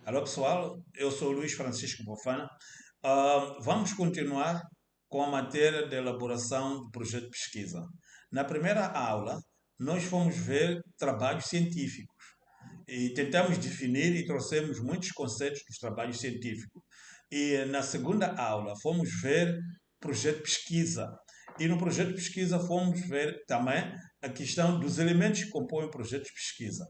Alô pessoal, eu sou o Luís Francisco Bofana. Vamos continuar com a matéria de elaboração do projeto de pesquisa. Na primeira aula, nós fomos ver trabalhos científicos e tentamos definir e trouxemos muitos conceitos dos trabalhos científicos. E na segunda aula, fomos ver projeto de pesquisa. E no projeto de pesquisa, fomos ver também a questão dos elementos que compõem o projeto de pesquisa.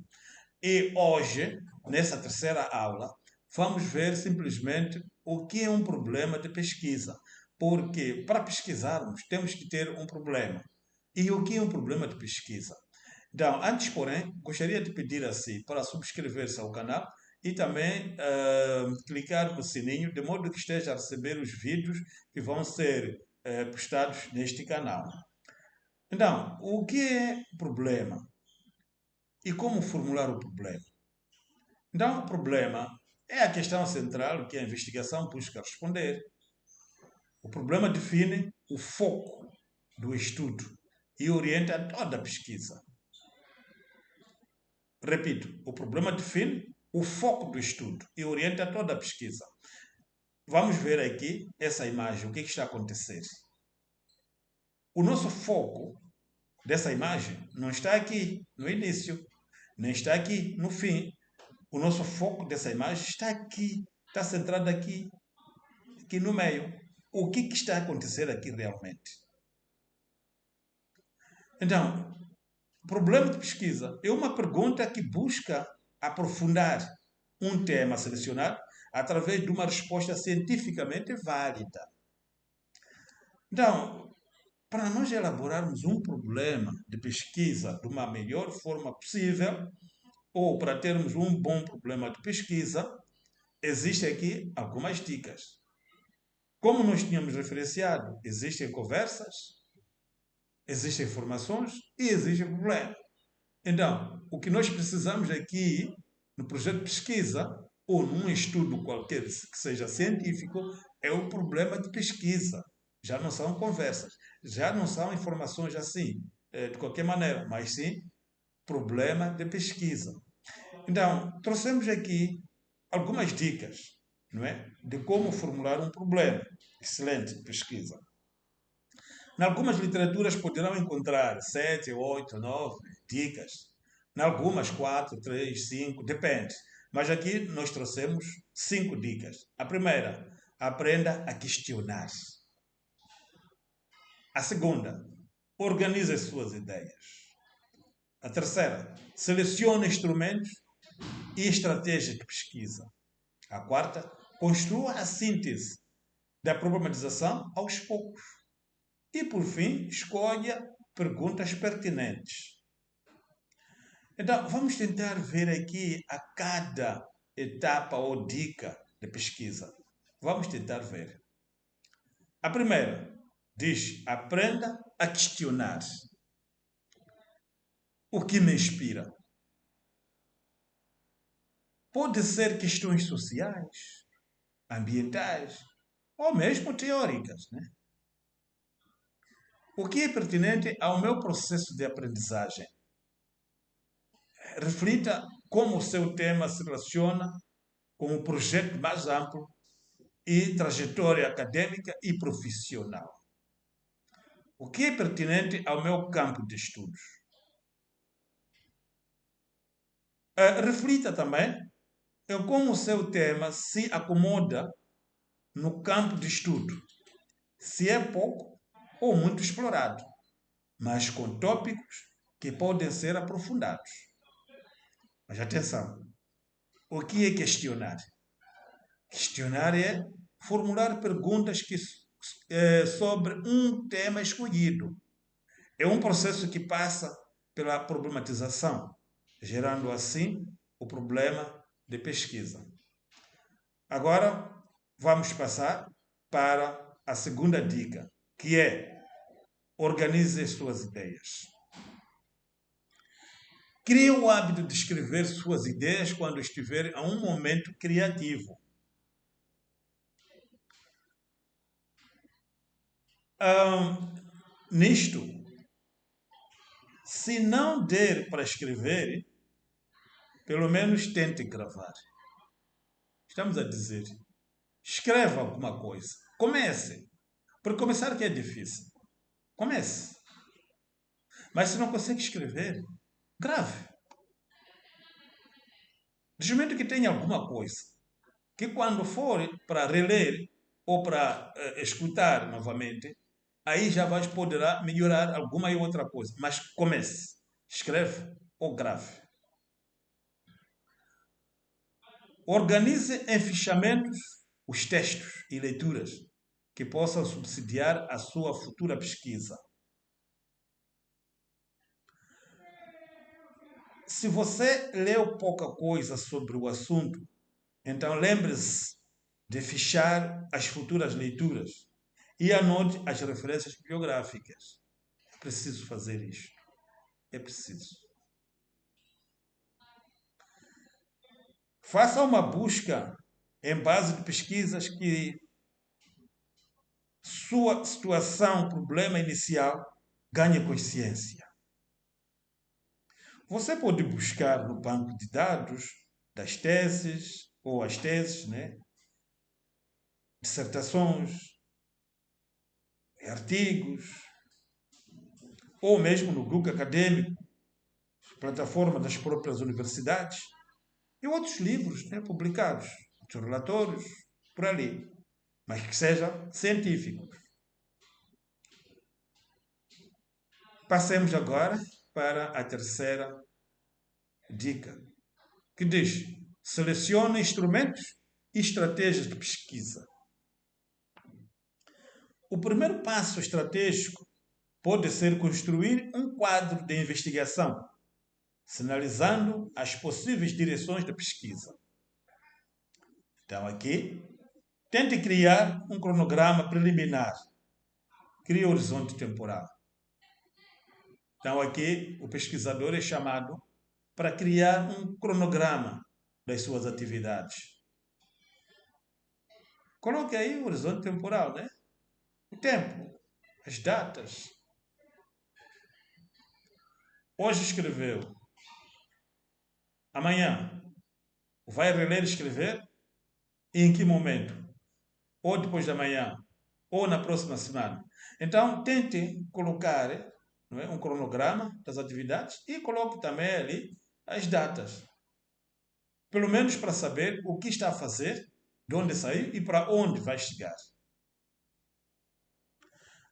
E hoje, nessa terceira aula, vamos ver simplesmente o que é um problema de pesquisa. Porque para pesquisarmos temos que ter um problema. E o que é um problema de pesquisa? Então, antes, porém, gostaria de pedir a si para subscrever-se ao canal e também clicar no sininho, de modo que esteja a receber os vídeos que vão ser postados neste canal. Então, o que é problema? E como formular o problema? Então, o problema é a questão central que a investigação busca responder. O problema define o foco do estudo e orienta toda a pesquisa. Repito, o problema define o foco do estudo e orienta toda a pesquisa. Vamos ver aqui essa imagem, o que está a acontecer. O nosso foco dessa imagem não está aqui no início, nem está aqui no fim. O nosso foco dessa imagem está aqui, está centrado aqui no meio. O que está a acontecer aqui realmente? Então, problema de pesquisa é uma pergunta que busca aprofundar um tema selecionado através de uma resposta cientificamente válida. Então, para nós elaborarmos um problema de pesquisa de uma melhor forma possível, ou para termos um bom problema de pesquisa, existem aqui algumas dicas. Como nós tínhamos referenciado, existem conversas, existem informações e existem problemas. Então, o que nós precisamos aqui, no projeto de pesquisa, ou num estudo qualquer que seja científico, é o problema de pesquisa. Já não são conversas, já não são informações assim, de qualquer maneira, mas sim problema de pesquisa. Então, trouxemos aqui algumas dicas, não é? De como formular um problema. Excelente pesquisa. Em algumas literaturas poderão encontrar 7, 8, 9 dicas. Em algumas 4, 3, 5, depende. Mas aqui nós trouxemos 5 dicas. A primeira, aprenda a questionar. A segunda, organize as suas ideias. A terceira, selecione instrumentos e estratégias de pesquisa. A quarta, construa a síntese da problematização aos poucos. E, por fim, escolha perguntas pertinentes. Então, vamos tentar ver aqui a cada etapa ou dica de pesquisa. Vamos tentar ver. A primeira diz: aprenda a questionar. O que me inspira? Pode ser questões sociais, ambientais ou mesmo teóricas, né? O que é pertinente ao meu processo de aprendizagem? Reflita como o seu tema se relaciona com o projeto mais amplo e trajetória acadêmica e profissional. O que é pertinente ao meu campo de estudos? Reflita também em como o seu tema se acomoda no campo de estudo, se é pouco ou muito explorado, mas com tópicos que podem ser aprofundados. Mas atenção, o que é questionar? Questionar é formular perguntas sobre um tema escolhido. É um processo que passa pela problematização, gerando assim o problema de pesquisa. Agora vamos passar para a segunda dica, que é organize as suas ideias. Crie o hábito de escrever suas ideias quando estiver a um momento criativo. Nisto, se não der para escrever, pelo menos tente gravar. Estamos a dizer, escreva alguma coisa. Comece. Porque começar que é difícil. Comece. Mas se não consegue escrever, grave. Desde o momento que tenha alguma coisa, que quando for para reler ou para escutar novamente, aí já vais poderá melhorar alguma e outra coisa. Mas comece. Escreve ou grave. Organize em fichamentos os textos e leituras que possam subsidiar a sua futura pesquisa. Se você leu pouca coisa sobre o assunto, então lembre-se de fichar as futuras leituras e anote as referências bibliográficas. É preciso fazer isto. É preciso. Faça uma busca em base de pesquisas que sua situação, problema inicial, ganhe consciência. Você pode buscar no banco de dados das teses, ou as teses, né? Dissertações, artigos, ou mesmo no Google Acadêmico, plataforma das próprias universidades, e outros livros, né, publicados, outros relatórios, por ali, mas que sejam científicos. Passemos agora para a terceira dica, que diz: selecione instrumentos e estratégias de pesquisa. O primeiro passo estratégico pode ser construir um quadro de investigação, sinalizando as possíveis direções da pesquisa. Então, aqui, tente criar um cronograma preliminar. Crie um horizonte temporal. Então, aqui, o pesquisador é chamado para criar um cronograma das suas atividades. Coloque aí o horizonte temporal, né? O tempo, as datas. Hoje escreveu. Amanhã vai reler e escrever? E em que momento? Ou depois da manhã? Ou na próxima semana? Então, tente colocar, não é, um cronograma das atividades e coloque também ali as datas. Pelo menos para saber o que está a fazer, de onde saiu e para onde vai chegar.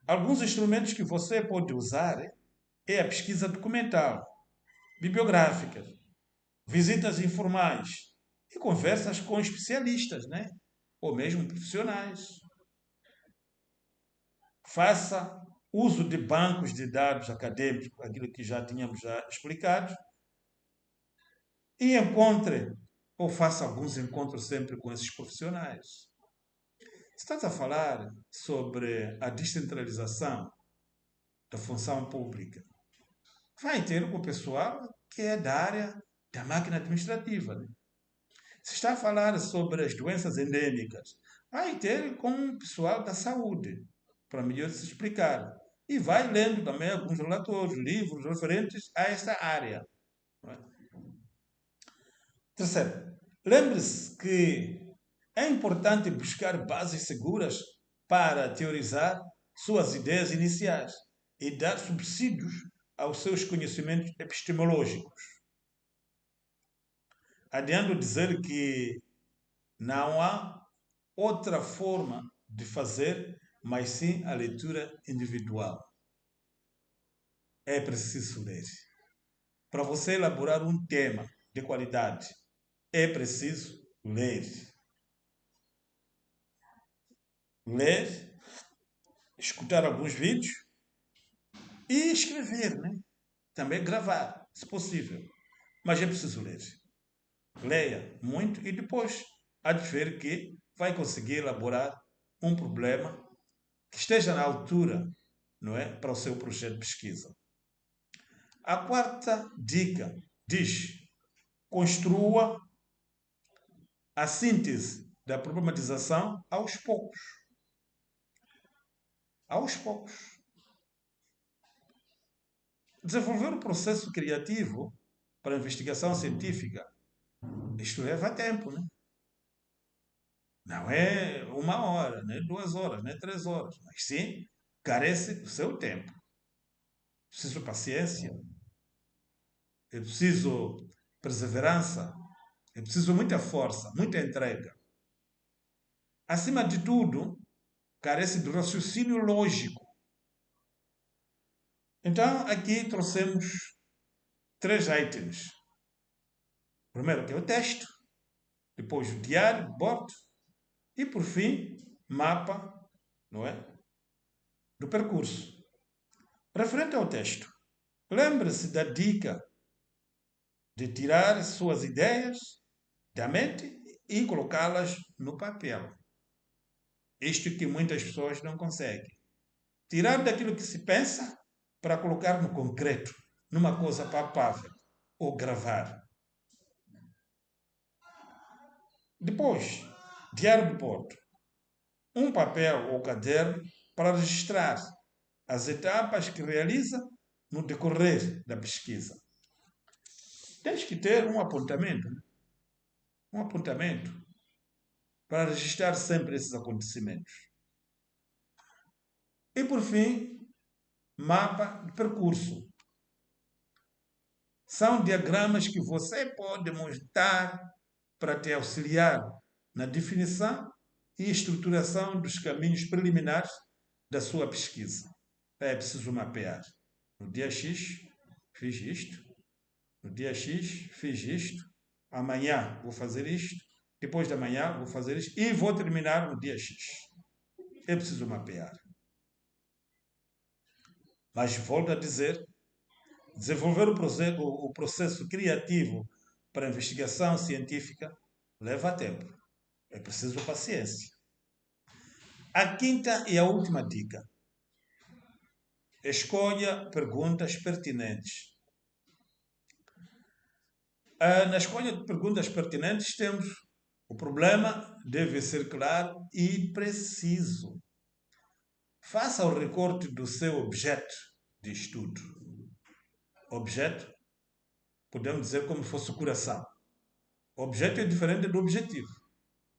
Alguns instrumentos que você pode usar é a pesquisa documental, bibliográfica, visitas informais e conversas com especialistas, né? Ou mesmo profissionais. Faça uso de bancos de dados acadêmicos, aquilo que já tínhamos já explicado, e encontre ou faça alguns encontros sempre com esses profissionais. Estás a falar sobre a descentralização da função pública. Vai ter com o pessoal que é da área da máquina administrativa. Né? Se está a falar sobre as doenças endêmicas, vai ter com o pessoal da saúde, para melhor se explicar. E vai lendo também alguns relatórios, livros referentes a esta área. Não é? Terceiro, lembre-se que é importante buscar bases seguras para teorizar suas ideias iniciais e dar subsídios aos seus conhecimentos epistemológicos. Adianto dizer que não há outra forma de fazer, mas sim a leitura individual. É preciso ler. Para você elaborar um tema de qualidade, é preciso ler. Ler, escutar alguns vídeos e escrever, né? Também gravar, se possível. Mas é preciso ler. Leia muito e depois há de ver que vai conseguir elaborar um problema que esteja na altura, não é, para o seu projeto de pesquisa. A quarta dica diz: construa a síntese da problematização aos poucos. Aos poucos. Desenvolver o processo criativo para a investigação científica, isto leva tempo, né? Não é 1 hora, não é 2 horas, não é 3 horas, mas sim carece do seu tempo. É preciso paciência, é preciso perseverança, é preciso muita força, muita entrega. Acima de tudo, carece de raciocínio lógico. Então, aqui trouxemos 3 itens. Primeiro, que é o texto, depois o diário, bordo, e por fim, mapa, não é? Do percurso. Referente ao texto, lembre-se da dica de tirar suas ideias da mente e colocá-las no papel. Isto que muitas pessoas não conseguem. Tirar daquilo que se pensa para colocar no concreto, numa coisa palpável, ou gravar. Depois, diário de bordo. Um papel ou caderno para registrar as etapas que realiza no decorrer da pesquisa. Tens que ter um apontamento, né? Um apontamento para registrar sempre esses acontecimentos. E por fim, mapa de percurso. São diagramas que você pode montar para te auxiliar na definição e estruturação dos caminhos preliminares da sua pesquisa. É preciso mapear. No dia X, fiz isto. No dia X, fiz isto. Amanhã vou fazer isto. Depois de amanhã vou fazer isto. E vou terminar no dia X. É preciso mapear. Mas volto a dizer, desenvolver o processo criativo para a investigação científica leva tempo. É preciso paciência. A quinta e a última dica. Escolha perguntas pertinentes. Na escolha de perguntas pertinentes temos o problema deve ser claro e preciso. Faça o recorte do seu objeto de estudo. Objeto, podemos dizer como se fosse o coração. O objeto é diferente do objetivo.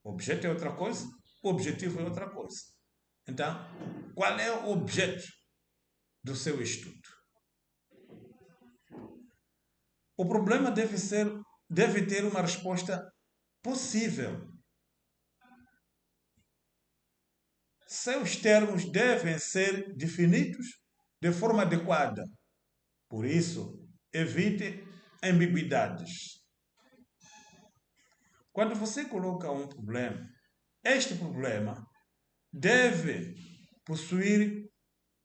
O objeto é outra coisa, o objetivo é outra coisa. Então, qual é o objeto do seu estudo? O problema deve ter uma resposta possível. Seus termos devem ser definidos de forma adequada. Por isso, evite ambiguidades. Quando você coloca um problema, este problema deve possuir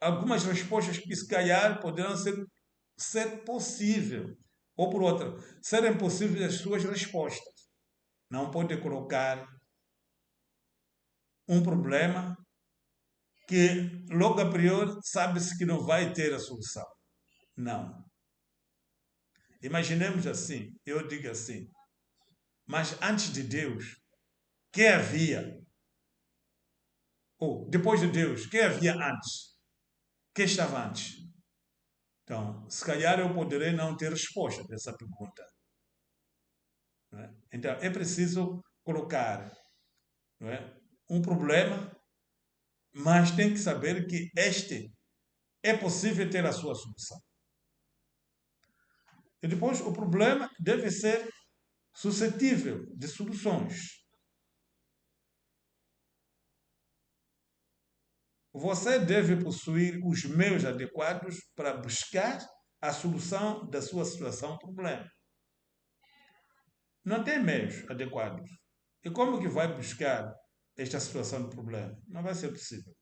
algumas respostas que, se calhar, poderão ser possível. Ou, por outra, serem possíveis as suas respostas. Não pode colocar um problema que, logo a priori, sabe-se que não vai ter a solução. Não. Imaginemos assim, eu digo assim, mas antes de Deus, que havia? Ou depois de Deus, que havia antes? Que estava antes? Então, se calhar eu poderei não ter resposta dessa pergunta. Não é? Então, é preciso colocar, não é, um problema, mas tem que saber que este é possível ter a sua solução. E depois, o problema deve ser suscetível de soluções. Você deve possuir os meios adequados para buscar a solução da sua situação problema. Não tem meios adequados. E como que vai buscar esta situação de problema? Não vai ser possível.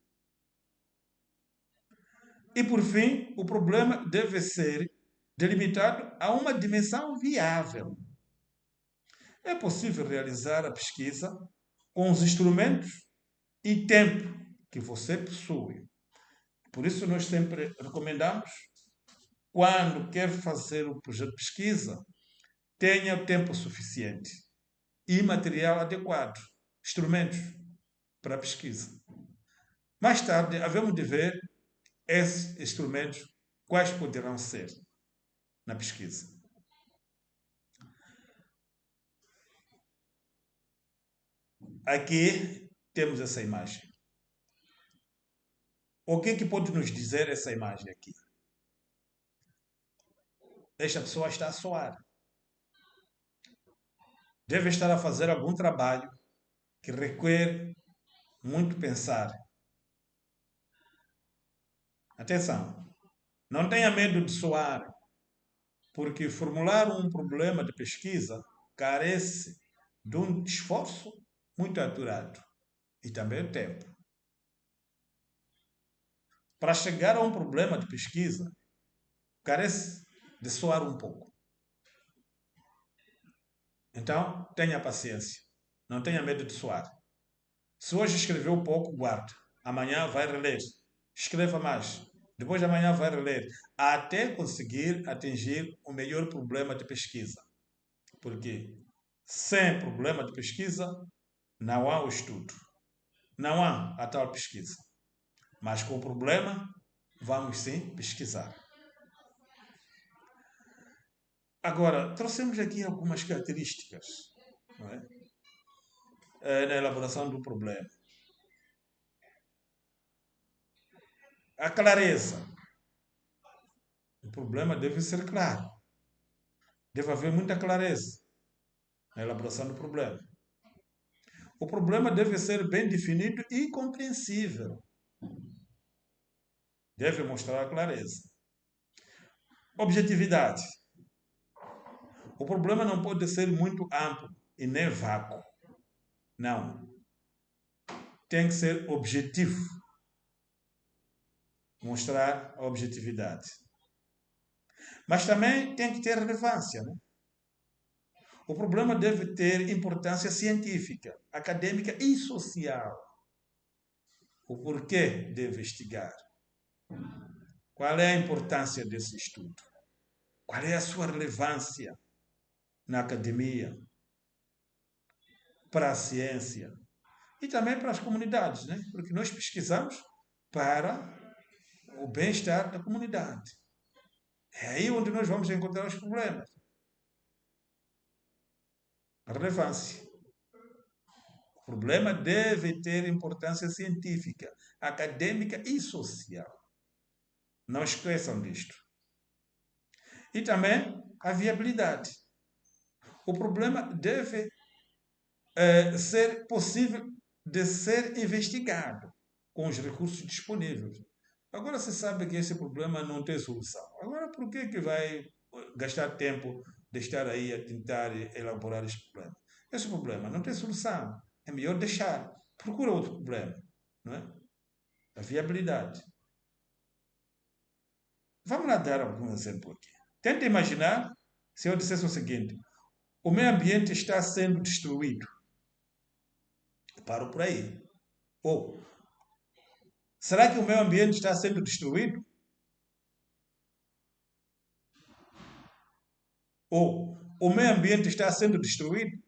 E por fim, o problema deve ser delimitado a uma dimensão viável. É possível realizar a pesquisa com os instrumentos e tempo que você possui. Por isso, nós sempre recomendamos, quando quer fazer um projeto de pesquisa, tenha o tempo suficiente e material adequado, instrumentos para a pesquisa. Mais tarde, havemos de ver esses instrumentos, quais poderão ser na pesquisa. Aqui temos essa imagem. O que é que pode nos dizer essa imagem aqui? Esta pessoa está a suar. Deve estar a fazer algum trabalho que requer muito pensar. Atenção, não tenha medo de suar, porque formular um problema de pesquisa carece de um esforço muito aturado e também tempo. Para chegar a um problema de pesquisa, carece de suar um pouco. Então, tenha paciência. Não tenha medo de suar. Se hoje escreveu pouco, guarde. Amanhã vai reler. Escreva mais. Depois de amanhã vai reler. Até conseguir atingir o melhor problema de pesquisa. Porque sem problema de pesquisa, não há o estudo. Não há a tal pesquisa. Mas com o problema, vamos sim pesquisar. Agora, trouxemos aqui algumas características, não é? Na elaboração do problema. A clareza. O problema deve ser claro. Deve haver muita clareza na elaboração do problema. O problema deve ser bem definido e compreensível. Deve mostrar a clareza. Objetividade. O problema não pode ser muito amplo e nem vago. Não. Tem que ser objetivo. Mostrar a objetividade. Mas também tem que ter relevância, né? O problema deve ter importância científica, acadêmica e social. O porquê de investigar? Qual é a importância desse estudo? Qual é a sua relevância na academia, para a ciência e também para as comunidades, né? Porque nós pesquisamos para o bem-estar da comunidade. É aí onde nós vamos encontrar os problemas. A relevância. O problema deve ter importância científica, acadêmica e social. Não esqueçam disto. E também a viabilidade. O problema deve ser possível de ser investigado com os recursos disponíveis. Agora você sabe que esse problema não tem solução. Agora por que vai gastar tempo de estar aí a tentar elaborar esse problema? Esse problema não tem solução. É melhor deixar. Procura outro problema. Não é? A viabilidade. Vamos lá dar algum exemplo aqui. Tenta imaginar se eu dissesse o seguinte: o meio ambiente está sendo destruído. Eu paro por aí. Ou, será que o meio ambiente está sendo destruído? Ou, o meio ambiente está sendo destruído?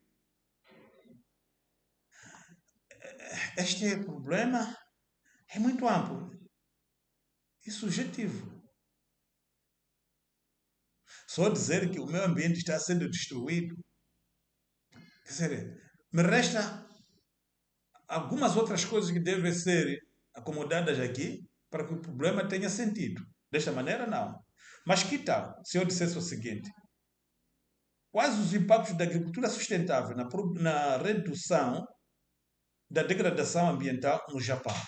Este problema é muito amplo e subjetivo. Só dizer que o meio ambiente está sendo destruído, quer dizer, me resta algumas outras coisas que devem ser acomodadas aqui para que o problema tenha sentido. Desta maneira, não. Mas que tal se eu dissesse o seguinte: quais os impactos da agricultura sustentável na redução da degradação ambiental no Japão?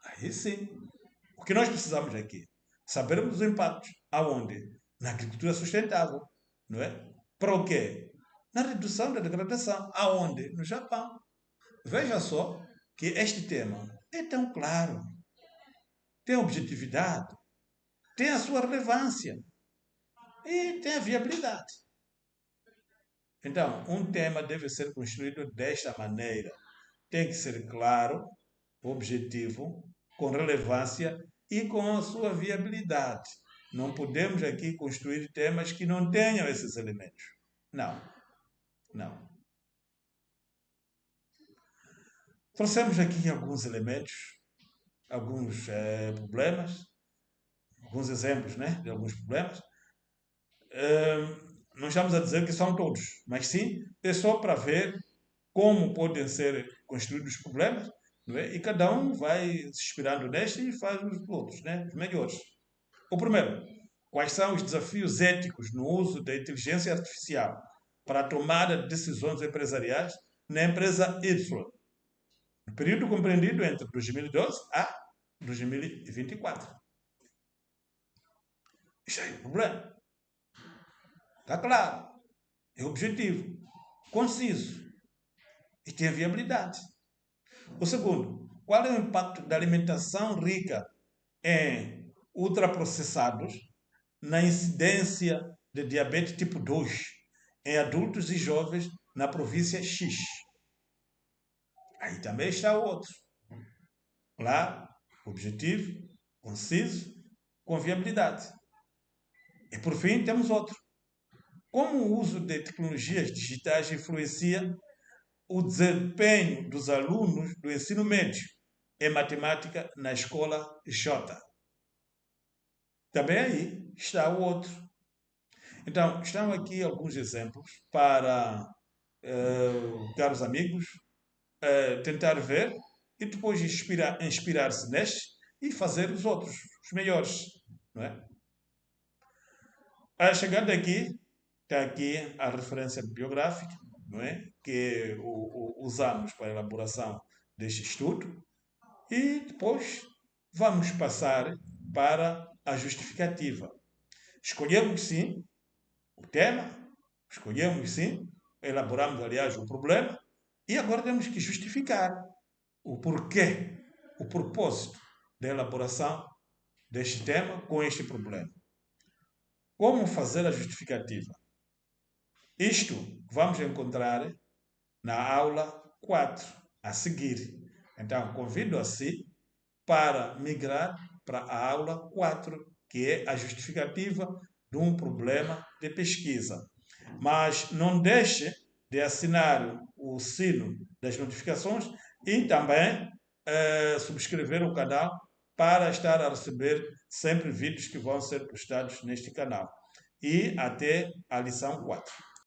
Aí sim. O que nós precisamos aqui? Sabermos os impactos. Aonde? Na agricultura sustentável. Não é? Para o quê? Na redução da degradação. Aonde? No Japão. Veja só que este tema é tão claro, tem objetividade, tem a sua relevância e tem a viabilidade. Então, um tema deve ser construído desta maneira. Tem que ser claro, objetivo, com relevância e com a sua viabilidade. Não podemos aqui construir temas que não tenham esses elementos. Não, não. Trouxemos aqui alguns elementos, alguns problemas, alguns exemplos, né, de alguns problemas. Não estamos a dizer que são todos, mas sim é só para ver como podem ser construídos os problemas, não é? E cada um vai se inspirando neste e faz os outros, né? Os melhores. O primeiro, quais são os desafios éticos no uso da inteligência artificial para a tomada de decisões empresariais na empresa Y, no período compreendido entre 2012 a 2024. Isso aí é um problema. Está claro. É objetivo, conciso e tem viabilidade. O segundo, qual é o impacto da alimentação rica em ultraprocessados na incidência de diabetes tipo 2 em adultos e jovens na província X? Aí também está o outro. Claro, objetivo, conciso, com viabilidade. E por fim, temos outro. Como o uso de tecnologias digitais influencia o desempenho dos alunos do ensino médio em matemática na escola J? Também aí está o outro. Então, estão aqui alguns exemplos para, caros amigos, tentar ver e depois inspirar-se nestes e fazer os outros, os melhores. Não é? A chegando aqui, está aqui a referência bibliográfica, não é? Que usamos para a elaboração deste estudo e depois vamos passar para a justificativa. Escolhemos sim o tema, escolhemos sim, elaboramos aliás o problema e agora temos que justificar o porquê, o propósito da elaboração deste tema com este problema. Como fazer a justificativa? Isto vamos encontrar na aula 4 a seguir. Então, convido a si para migrar para a aula 4, que é a justificativa de um problema de pesquisa. Mas não deixe de assinar o sino das notificações e também subscrever o canal para estar a receber sempre vídeos que vão ser postados neste canal. E até a lição 4.